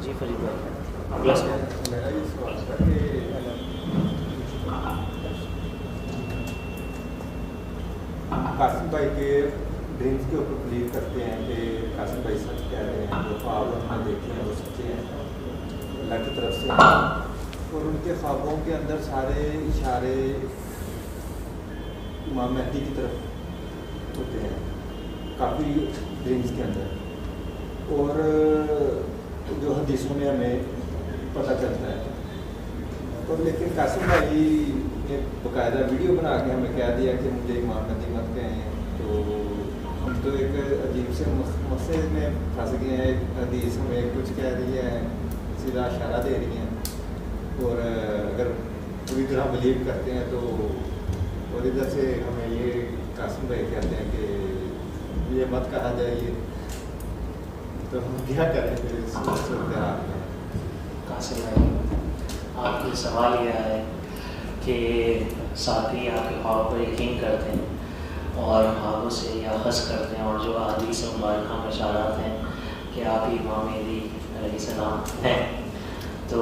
जी फरीद भाई प्लस मेरा ये सवाल था कि कासिम भाई के ड्रीम्स के ऊपर बिलीव करते हैं कि कासिम भाई सच कह रहे हैं, जो ख्वाब हमने देखे हैं वो सच्चे हैं, अल्लाह की तरफ से हैं। और उनके ख्वाबों के अंदर सारे इशारे इमाम मेहदी की तरफ होते हैं काफ़ी ड्रीम्स के अंदर, और जो हदीसों में हमें पता चलता है। और लेकिन कासिम भाई ने बाकायदा वीडियो बना के हमें कह दिया कि मुझे इमाम मेहदी मत कहें, तो हम तो एक अजीब से मसले में फंस गए हैं। हदीस हमें कुछ कह रही है, सीधा इशारा दे रही हैं, और अगर पूरी तरह बिलीव करते हैं तो, और इधर से हमें ये कासिम भाई कहते हैं कि ये मत कहा जाए, तो हम क्या करें फिर इस सूरत हाल में? कासिम भाई, आपके सवाल यह है कि साथी आपके ख्वाब पर यकीन करते हैं और ख्वाबों से या हंस करते हैं, और जो हदीस मुबारका में इशारात हैं कि आप ही इमाम मेहदी अलैहिस्सलाम हैं, तो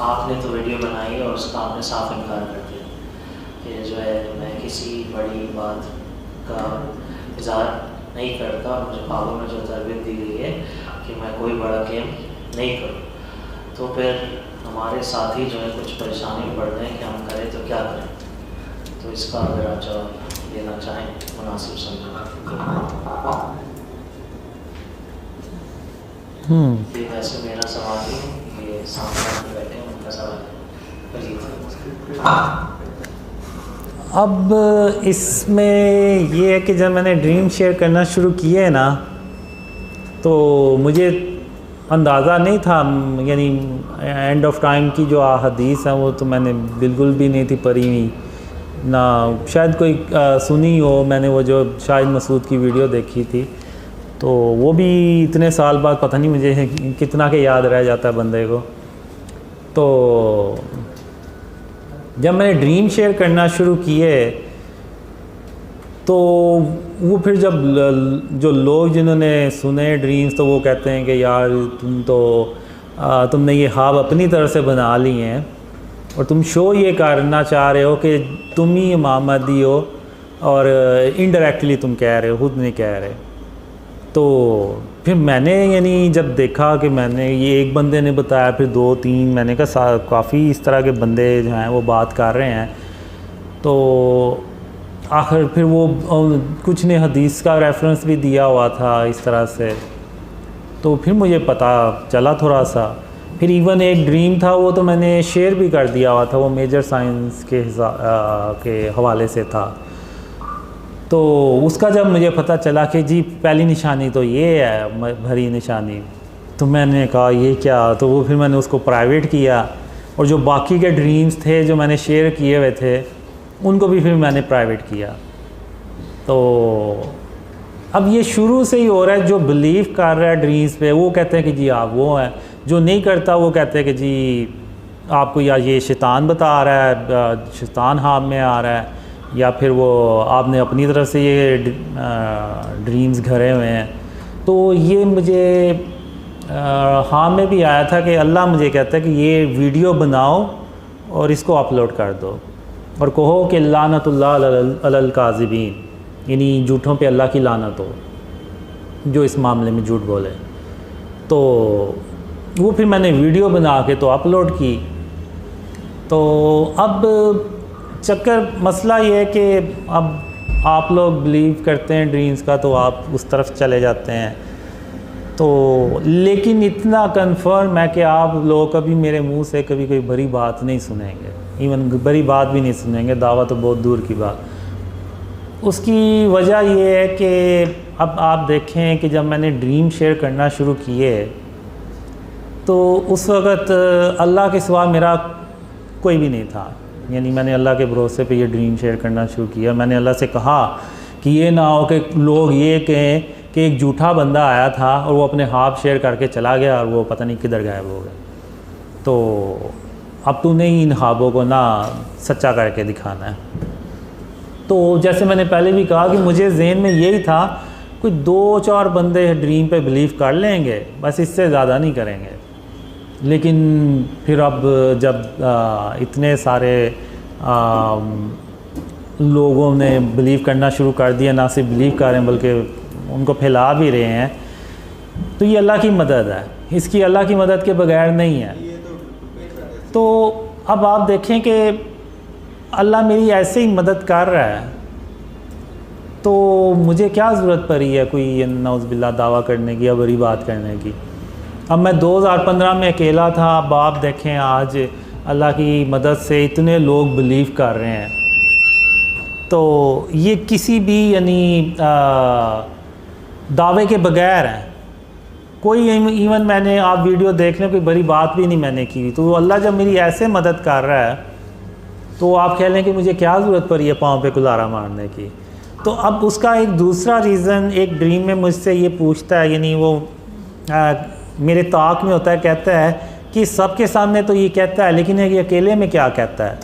आपने तो वीडियो बनाई और उसका आपने साफ इनकार कर दिया कि जो है मैं किसी बड़ी बात का इज़हार नहीं करता, और मुझे ख्वाबों में जो तरबियत दी गई है कि मैं कोई बड़ा गेम नहीं करूँ। तो फिर हमारे साथी जो है कुछ परेशानी में पड़ रहे हैं कि हम करें तो क्या करें, तो इसका अगर आप जवाब देना चाहें मुनासिब समझना। ये वैसे मेरा सवाल ही, ये सामने बैठे हैं उनका सवाल है। अब इसमें ये है कि जब मैंने ड्रीम शेयर करना शुरू किए ना, तो मुझे अंदाज़ा नहीं था, यानी एंड ऑफ टाइम की जो हदीस है वो तो मैंने बिल्कुल भी नहीं थी पढ़ी हुई ना, शायद कोई सुनी हो। मैंने वो जो शाहिद मसूद की वीडियो देखी थी, तो वो भी इतने साल बाद पता नहीं मुझे कितना के याद रह जाता है बंदे को। तो जब मैंने ड्रीम शेयर करना शुरू किए, तो वो फिर जब जो लोग जिन्होंने सुने ड्रीम्स, तो वो कहते हैं कि यार तुमने ये ख्वाब अपनी तरफ से बना लिए हैं, और तुम शो ये करना चाह रहे हो कि तुम ही इमाम मेहदी हो, और इनडायरेक्टली तुम कह रहे हो, खुद नहीं कह रहे। तो फिर मैंने यानी जब देखा कि मैंने ये एक बंदे ने बताया, फिर 2-3 मैंने कहा काफ़ी इस तरह के बंदे जो हैं वो बात कर रहे हैं, तो आखिर फिर वो कुछ ने हदीस का रेफरेंस भी दिया हुआ था इस तरह से, तो फिर मुझे पता चला थोड़ा सा। फिर इवन एक ड्रीम था, वो तो मैंने शेयर भी कर दिया हुआ था, वो मेजर साइंस के हवाले से था। तो उसका जब मुझे पता चला कि जी पहली निशानी तो ये है भरी निशानी, तो मैंने कहा ये क्या, तो वो फिर मैंने उसको प्राइवेट किया, और जो बाकी के ड्रीम्स थे जो मैंने शेयर किए हुए थे उनको भी फिर मैंने प्राइवेट किया। तो अब ये शुरू से ही हो रहा है, जो बिलीव कर रहा है ड्रीम्स पे वो कहते हैं कि जी आप वो हैं, जो नहीं करता वो कहते हैं कि जी आपको या ये शैतान बता रहा है, शैतान हाथ में आ रहा है, या फिर वो आपने अपनी तरफ से ये ड्रीम्स घरे हुए हैं। तो ये मुझे हाँ में भी आया था कि अल्लाह मुझे कहता है कि ये वीडियो बनाओ और इसको अपलोड कर दो, और कहो कि लानतुल्लाह अलल काज़िबीन, यानी झूठों पे अल्लाह की लानत हो जो इस मामले में झूठ बोले। तो वो फिर मैंने वीडियो बना के तो अपलोड की। तो अब चक्कर मसला ये है कि अब आप लोग बिलीव करते हैं ड्रीम्स का, तो आप उस तरफ चले जाते हैं। तो लेकिन इतना कंफर्म है कि आप लोग कभी मेरे मुंह से कभी कोई बड़ी बात नहीं सुनेंगे, इवन बड़ी बात भी नहीं सुनेंगे, दावा तो बहुत दूर की बात। उसकी वजह ये है कि अब आप देखें कि जब मैंने ड्रीम शेयर करना शुरू किए, तो उस वक़्त अल्लाह के सिवा मेरा कोई भी नहीं था। यानी मैंने अल्लाह के भरोसे पे ये ड्रीम शेयर करना शुरू किया। मैंने अल्लाह से कहा कि ये ना हो कि लोग ये कहें कि एक झूठा बंदा आया था और वो अपने ख्वाब शेयर करके चला गया और वो पता नहीं किधर गायब हो गया। तो अब तूने ही इन ख्वाबों को ना सच्चा करके दिखाना है। तो जैसे मैंने पहले भी कहा कि मुझे ज़हन में यही था, कोई 2-4 बंदे ड्रीम पे बिलीव कर लेंगे, बस इससे ज़्यादा नहीं करेंगे। लेकिन फिर अब जब इतने सारे लोगों ने बिलीव करना शुरू कर दिया, ना सिर्फ बिलीव कर रहे हैं बल्कि उनको फैला भी रहे हैं, तो ये अल्लाह की मदद है, इसकी अल्लाह की मदद के बगैर नहीं है। तो अब आप देखें कि अल्लाह मेरी ऐसे ही मदद कर रहा है, तो मुझे क्या ज़रूरत पड़ी है कोई नौज़बिल्ला दावा करने की या बड़ी बात करने की। अब मैं 2015 में अकेला था, अब आप देखें आज अल्लाह की मदद से इतने लोग बिलीव कर रहे हैं। तो ये किसी भी यानी दावे के बगैर है, कोई इवन मैंने आप वीडियो देख लें कोई बड़ी बात भी नहीं मैंने की। तो अल्लाह जब मेरी ऐसे मदद कर रहा है तो आप कह लें कि मुझे क्या ज़रूरत पड़ी है पाँव पे कुल्हाड़ा मारने की। तो अब उसका एक दूसरा रीज़न, एक ड्रीम में मुझसे ये पूछता है, यानी वो मेरे ताक में होता है, कहता है कि सबके सामने तो ये कहता है लेकिन ये अकेले में क्या कहता है।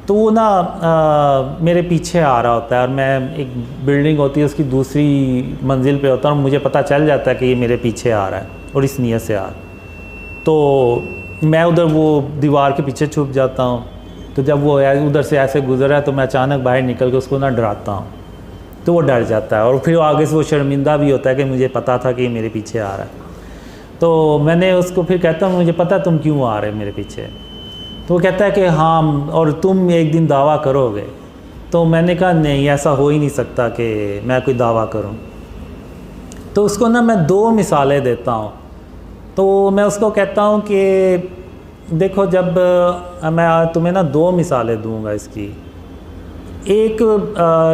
तो वो ना मेरे पीछे आ रहा होता है और मैं, एक बिल्डिंग होती है उसकी दूसरी मंजिल पे होता है और मुझे पता चल जाता है कि ये मेरे पीछे आ रहा है और इस नीयत से आ रहा है। तो मैं उधर वो दीवार के पीछे छुप जाता हूँ। तो जब वो उधर से ऐसे गुजरा है तो मैं अचानक बाहर निकल के उसको ना डराता हूँ, तो वो डर जाता है और फिर आगे से वो शर्मिंदा भी होता है कि मुझे पता था कि ये मेरे पीछे आ रहा है। तो मैंने उसको फिर कहता हूँ मुझे पता तुम क्यों आ रहे मेरे पीछे। तो वो कहता है कि हाँ, और तुम एक दिन दावा करोगे। तो मैंने कहा नहीं, ऐसा हो ही नहीं सकता कि मैं कोई दावा करूं। तो उसको ना मैं 2 मिसालें देता हूं। तो मैं उसको कहता हूं कि देखो, जब मैं तुम्हें ना 2 मिसालें दूंगा इसकी। एक,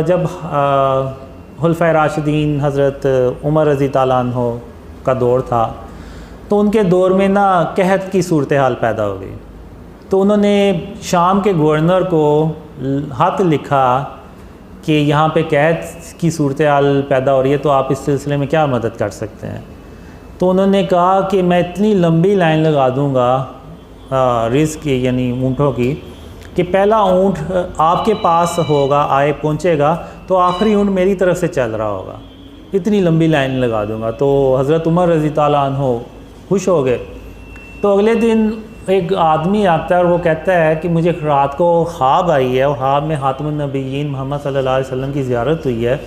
जब खुलफाए राशिदीन हज़रत उमर रज़ी ताला अन्हो का दौर था, तो उनके दौर में ना कहत की सूरत हाल पैदा हो गई। तो उन्होंने शाम के गवर्नर को ख़त लिखा कि यहाँ पे कहत की सूरत हाल पैदा हो रही है, तो आप इस सिलसिले में क्या मदद कर सकते हैं। तो उन्होंने कहा कि मैं इतनी लंबी लाइन लगा दूँगा रिज़्क़ की, यानी ऊँटों की, कि पहला ऊँट आपके पास होगा, आए पहुँचेगा तो आखिरी ऊँट मेरी तरफ से चल रहा होगा, इतनी लंबी लाइन लगा दूँगा। तो हज़रत उमर रज़ी ताला अन्हो खुश हो गए। तो अगले दिन एक आदमी आता है और वो कहता है कि मुझे रात को ख्वाब आई है और ख्वाब में खातमुन नबीयीन मोहम्मद सल्लल्लाहु अलैहि वसल्लम की ज़ियारत हुई है।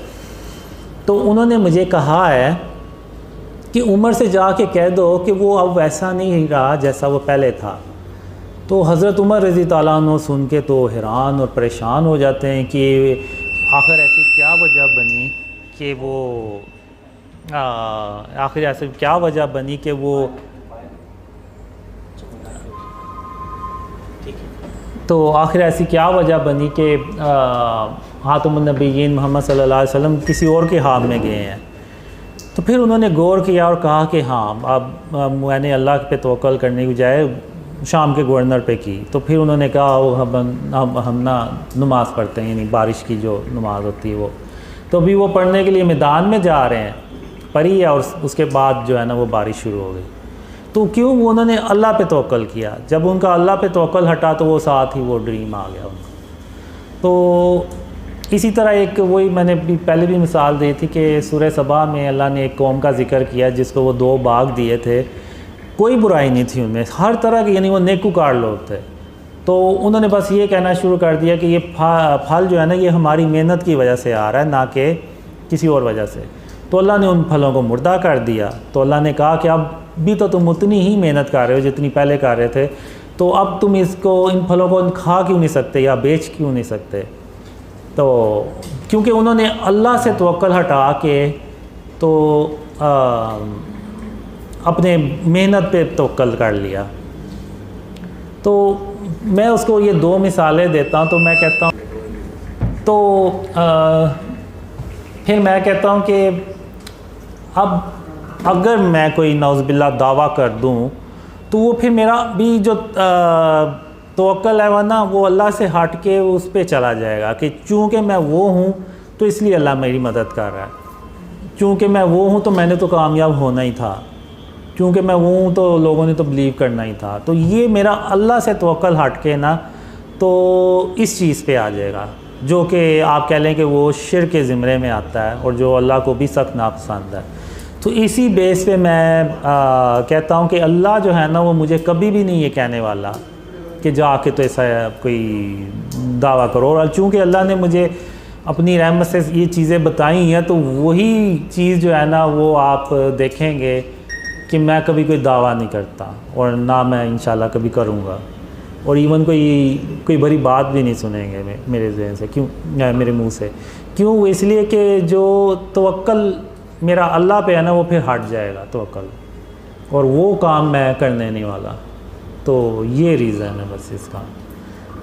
तो उन्होंने मुझे कहा है कि उमर से जाके कह दो कि वो अब वैसा नहीं रहा जैसा वो पहले था। तो हज़रत उमर रज़ी ताला अन्हु सुन के तो हैरान और परेशान हो जाते हैं कि आखिर ऐसी क्या वजह बनी कि वो आखिर ऐसी क्या वजह बनी कि वो, तो आखिर ऐसी क्या वजह बनी कि खातमुन नबीयीन मोहम्मद सल्लल्लाहु अलैहि वसल्लम किसी और के ख्वाब में गए हैं। तो फिर उन्होंने गौर किया और कहा कि हाँ, अब मैंने अल्लाह पे तवक्कल करने की बजाय शाम के गवर्नर पे की। तो फिर उन्होंने कहा हम ना नमाज़ पढ़ते हैं, यानी बारिश की जो नमाज़ होती है वो। तो अभी वो पढ़ने के लिए मैदान में जा रहे हैं, पढ़ी है, और उसके बाद जो है ना वो बारिश शुरू हो गई। तो क्यों उन्होंने अल्लाह पे तवक्कल किया। जब उनका अल्लाह पे तवक्कल हटा तो वो साथ ही वो ड्रीम आ गया उनका। तो इसी तरह एक वही मैंने पहले भी मिसाल दी थी कि सूरह सबा में अल्लाह ने एक कौम का जिक्र किया जिसको वो 2 बाग दिए थे, कोई बुराई नहीं थी उनमें, हर तरह के, यानी वो नेकूकार लोग थे। तो उन्होंने बस ये कहना शुरू कर दिया कि ये फल जो है ना ये हमारी मेहनत की वजह से आ रहा है, ना कि किसी और वजह से। तो अल्लाह ने उन फलों को मुर्दा कर दिया। तो अल्लाह ने कहा कि अब भी तो तुम उतनी ही मेहनत कर रहे हो जितनी पहले कर रहे थे, तो अब तुम इसको, इन फलों को खा क्यों नहीं सकते या बेच क्यों नहीं सकते। तो क्योंकि उन्होंने अल्लाह से तवक्कल हटा के तो अपने मेहनत पे तवक्कल कर लिया। तो मैं उसको ये 2 मिसालें देता हूँ। तो मैं कहता हूँ, तो फिर मैं कहता हूँ कि अब अगर मैं कोई नौज़बिल्ला दावा कर दूँ तो वो फिर मेरा भी जो तवक्कल है वह ना वो अल्लाह से हट के उस पे चला जाएगा कि चूँकि मैं वो हूँ तो इसलिए अल्लाह मेरी मदद कर रहा है, चूँकि मैं वो हूँ तो मैंने तो कामयाब होना ही था, क्योंकि मैं वो हूँ तो लोगों ने तो बिलीव करना ही था। तो ये मेरा अल्लाह से तवक्कल हट के ना तो इस चीज़ पे आ जाएगा जो कि आप कह लें कि वो शिर्क के ज़िम्रे में आता है और जो अल्लाह को भी सख्त नापसंद है। तो इसी बेस पे मैं कहता हूँ कि अल्लाह जो है ना वो मुझे कभी भी नहीं ये कहने वाला कि जाके तो ऐसा कोई दावा करो। और चूँकि अल्लाह ने मुझे अपनी रहमत से ये चीज़ें बताई हैं तो वही चीज़ जो है ना वो आप देखेंगे कि मैं कभी कोई दावा नहीं करता और ना मैं इंशाल्लाह कभी करूँगा। और इवन कोई बड़ी बात भी नहीं सुनेंगे मेरे ज़हन से, क्यों, मेरे मुंह से। क्यों? इसलिए कि जो तवक्कल मेरा अल्लाह पे है ना वो फिर हट जाएगा तवक्कल, और वो काम मैं करने नहीं वाला। तो ये रीज़न है बस इसका।